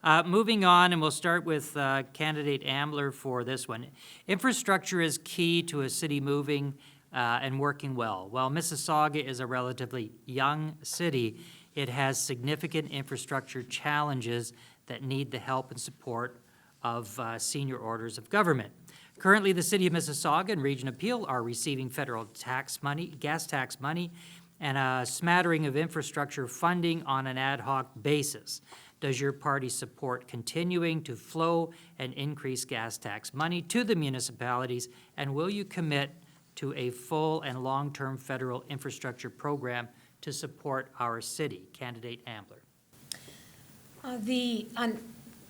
Moving on, and we'll start with candidate Ambler for this one. Infrastructure is key to a city moving and working well. While Mississauga is a relatively young city, it has significant infrastructure challenges that need the help and support of senior orders of government. Currently, the City of Mississauga and Region of Peel are receiving federal tax money, gas tax money, and a smattering of infrastructure funding on an ad hoc basis. Does your party support continuing to flow and increase gas tax money to the municipalities, and will you commit to a full and long-term federal infrastructure program to support our city? Candidate Ambler.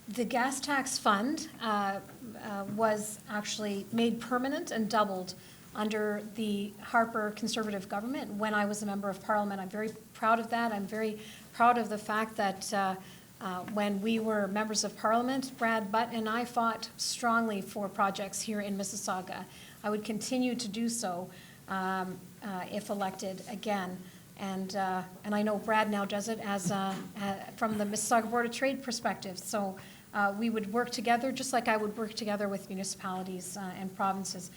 The gas tax fund was actually made permanent and doubled under the Harper Conservative government when I was a member of Parliament. I'm very proud of that. I'm very proud of the fact that when we were members of Parliament, Brad Butt and I fought strongly for projects here in Mississauga. I would continue to do so if elected again. And I know Brad now does it as from the Mississauga Board of Trade perspective. So we would work together, just like I would work together with municipalities and provinces.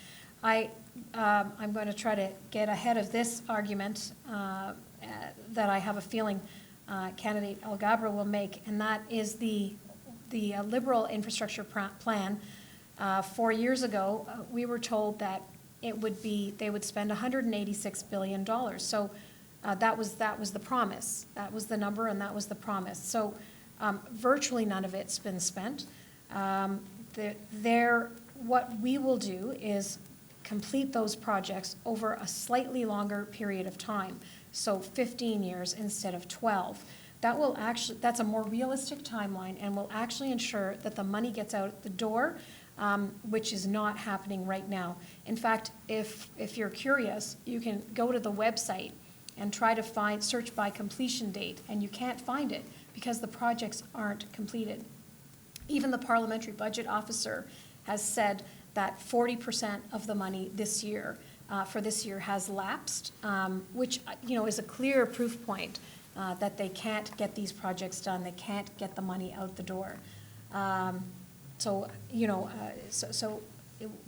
I'm going to try to get ahead of this argument that I have a feeling candidate Alghabra will make, and that is the Liberal infrastructure plan. 4 years ago, we were told that they would spend $186 billion. So that was the promise. That was the number, and that was the promise. So virtually none of it's been spent. What we will do is complete those projects over a slightly longer period of time, so 15 years instead of 12. That's a more realistic timeline and will actually ensure that the money gets out the door, which is not happening right now. In fact, if you're curious, you can go to the website and try to search by completion date, and you can't find it because the projects aren't completed. Even the parliamentary budget officer has said that 40% of the money this year, for this year, has lapsed, which is a clear proof point that they can't get these projects done. They can't get the money out the door. So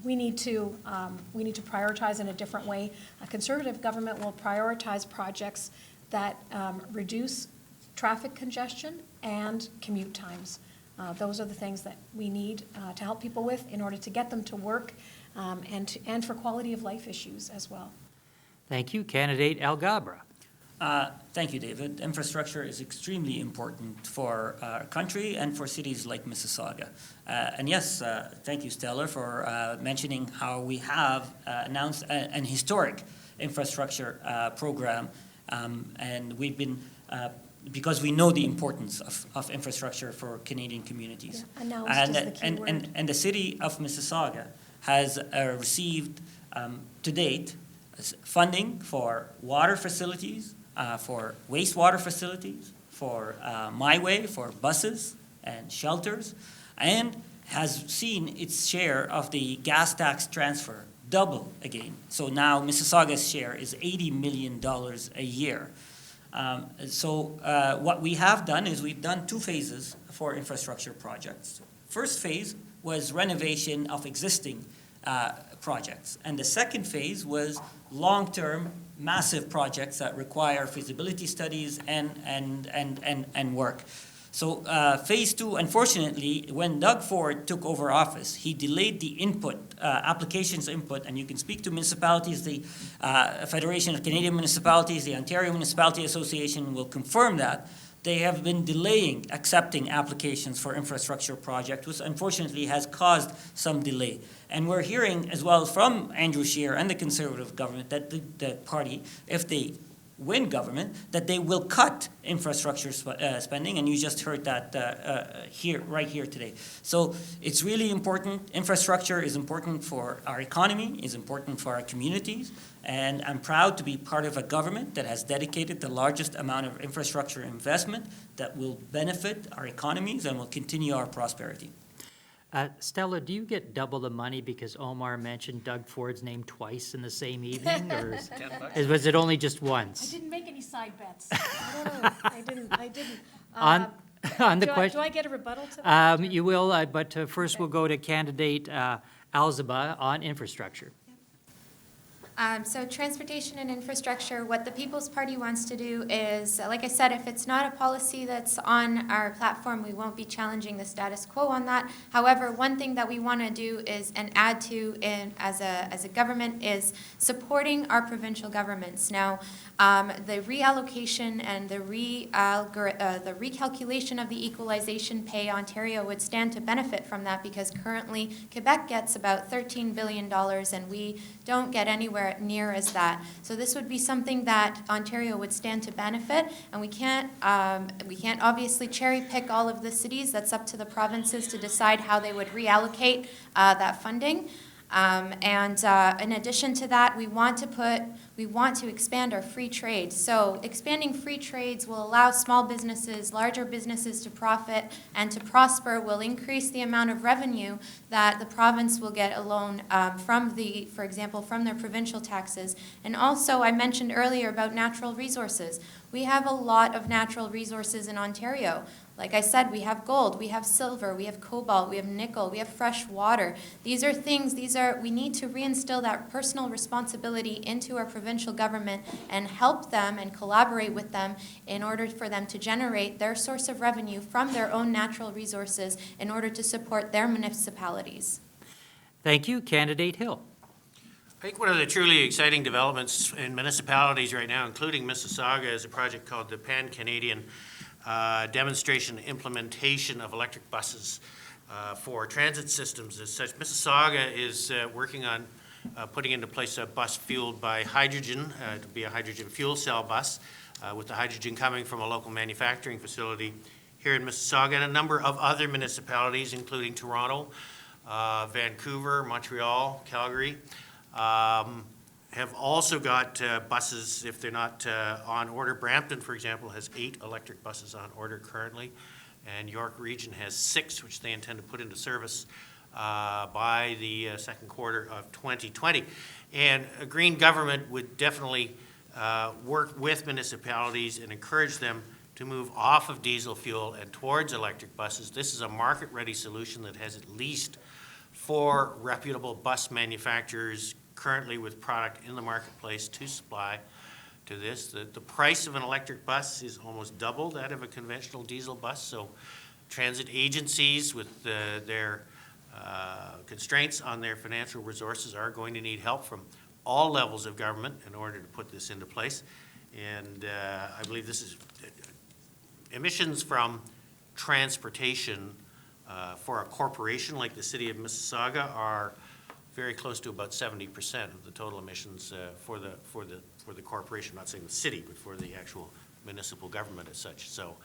we need to prioritize in a different way. A Conservative government will prioritize projects that reduce traffic congestion and commute times. Those are the things that we need to help people with in order to get them to work and for quality of life issues as well. Thank you. Candidate Alghabra. Thank you, David. Infrastructure is extremely important for our country and for cities like Mississauga. And yes, thank you, Stella, for mentioning how we have announced an historic infrastructure program, and we've been because we know the importance of infrastructure for Canadian communities. Yeah, announced is the key word. And the city of Mississauga has received to date funding for water facilities, for wastewater facilities, for MyWay, for buses and shelters, and has seen its share of the gas tax transfer double again. So now Mississauga's share is $80 million a year. What we have done is we've done 2 phases for infrastructure projects. First phase was renovation of existing projects, and the second phase was long-term massive projects that require feasibility studies and work. So phase 2, unfortunately, when Doug Ford took over office, he delayed the applications input, and you can speak to municipalities, the Federation of Canadian Municipalities, the Ontario Municipality Association will confirm that. They have been delaying accepting applications for infrastructure projects, which unfortunately has caused some delay. And we're hearing as well from Andrew Scheer and the Conservative government that the party, if they win government, that they will cut infrastructure spending, and you just heard that right here today. So it's really important. Infrastructure is important for our economy, is important for our communities, and I'm proud to be part of a government that has dedicated the largest amount of infrastructure investment that will benefit our economies and will continue our prosperity. Stella, do you get double the money because Omar mentioned Doug Ford's name twice in the same evening, or was it only just once? I didn't make any side bets. I don't know. I didn't. on the Do question. I get a rebuttal to that? You will, but first we'll go to candidate Alzaba on infrastructure. So transportation and infrastructure, what the People's Party wants to do is, like I said, if it's not a policy that's on our platform, we won't be challenging the status quo on that. However, one thing that we want to do is, and add to in, as a government, is supporting our provincial governments. Now, the reallocation and the recalculation of the equalization pay, Ontario would stand to benefit from that, because currently Quebec gets about $13 billion and we don't get anywhere near as that. So this would be something that Ontario would stand to benefit, and we can't obviously cherry pick all of the cities. That's up to the provinces to decide how they would reallocate that funding. In addition to that, we want to expand our free trade. So expanding free trades will allow small businesses, larger businesses to profit and to prosper, will increase the amount of revenue that the province will get alone for example, from their provincial taxes. And also, I mentioned earlier about natural resources. We have a lot of natural resources in Ontario. Like I said, we have gold, we have silver, we have cobalt, we have nickel, we have fresh water. We need to reinstill that personal responsibility into our provincial government and help them and collaborate with them in order for them to generate their source of revenue from their own natural resources in order to support their municipalities. Thank you. Candidate Hill. I think one of the truly exciting developments in municipalities right now, including Mississauga, is a project called the Pan-Canadian Demonstration Implementation of Electric Buses for transit systems as such. Mississauga is working on putting into place a bus fueled by hydrogen, to be a hydrogen fuel cell bus, with the hydrogen coming from a local manufacturing facility here in Mississauga, and a number of other municipalities, including Toronto, Vancouver, Montreal, Calgary, have also got buses, if they're not on order. Brampton, for example, has 8 electric buses on order currently, and York Region has 6, which they intend to put into service by the second quarter of 2020. And a green government would definitely work with municipalities and encourage them to move off of diesel fuel and towards electric buses. This is a market-ready solution that has at least 4 reputable bus manufacturers currently with product in the marketplace to supply to this. The price of an electric bus is almost double that of a conventional diesel bus, so transit agencies with their constraints on their financial resources are going to need help from all levels of government in order to put this into place. And I believe this is emissions from transportation for a corporation like the City of Mississauga are very close to about 70% of the total emissions for the corporation. I'm not saying the city, but for the actual municipal government as such. So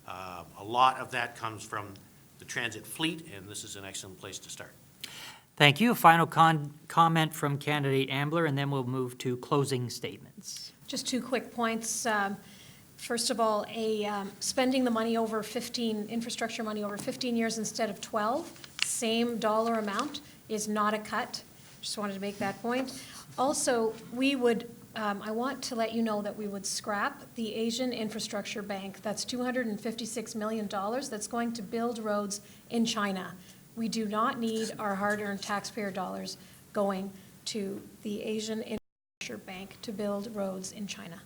a lot of that comes from the transit fleet, and this is an excellent place to start. Thank you. Final comment from candidate Ambler, and then we'll move to closing statements. Just 2 quick points. First of all, spending the money over infrastructure money over 15 years instead of 12, same dollar amount, is not a cut. Just wanted to make that point. Also, I want to let you know that we would scrap the Asian Infrastructure Bank. That's $256 million that's going to build roads in China. We do not need our hard-earned taxpayer dollars going to the Asian Infrastructure Bank to build roads in China.